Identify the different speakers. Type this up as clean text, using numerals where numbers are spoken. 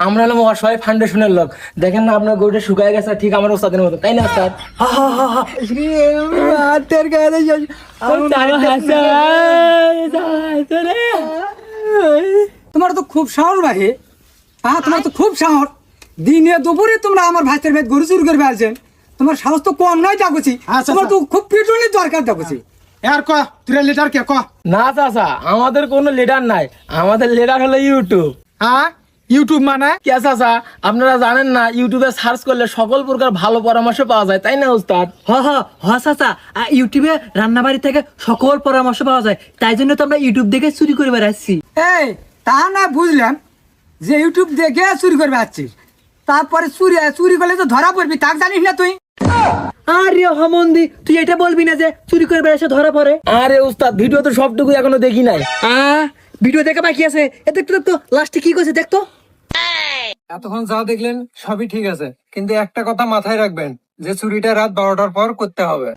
Speaker 1: আমরা হলাম অসহায় ফাউন্ডেশনের লোক। দেখেন না আপনার গরুটা শুকায় গেছে ঠিক আমার ওস্তাদের মতো, তাই না ওস্তাদ?
Speaker 2: তোমার তো খুব সাহস ভাই, হ্যাঁ তোমার তো খুব সাহস। দিনে দুপুরে তোমরা আমার ভাইদের ভেদ গরু চুরি করে বেড়াচ্ছেন, তোমার সাহস তো কম নয় দেখছি। তোমার তো খুব পিটুনির দরকার দেখছি।
Speaker 3: আর ক তুই লিডার কে ক?
Speaker 1: না চাচা, আমাদের কোনো লিডার নাই, আমাদের লিডার হলো ইউটিউব।
Speaker 3: হ্যাঁ ইউটিউব মানে?
Speaker 1: কে চাচা, আপনারা জানেন না ইউটিউবে সার্চ করলে সকল প্রকার ভালো পরামর্শ পাওয়া যায়, তাই না ওস্তাদ?
Speaker 4: চাচা, ইউটিউবে রান্নাবাড়ি থেকে সকল পরামর্শ পাওয়া যায়, তাই জন্য তো আমরা ইউটিউব দেখে চুরি করে বেড়াচ্ছি।
Speaker 2: এই তা না বুঝলাম যে ইউটিউব দেখে চুরি করে বেড়াচ্ছিস, তারপরে চুরি করলে তো ধরা পড়বি, তাক জানিস না তুই?
Speaker 4: আরে হমন্দি, তুই এটা বলবি না যে চুরি করে বেড়াচ্ছে ধরা পড়ে।
Speaker 1: আরে ওস্তাদ, ভিডিও তো সবটুকু এখনো দেখি নাই।
Speaker 4: ভিডিও দেখা বাকি আছে, দেখতো লাস্টে কি করছে দেখতো।
Speaker 5: এতক্ষণ যা দেখলেন সবই ঠিক আছে, কিন্তু একটা কথা মাথায় রাখবেন যে চুরিটা রাত 12টার পর করতে হবে।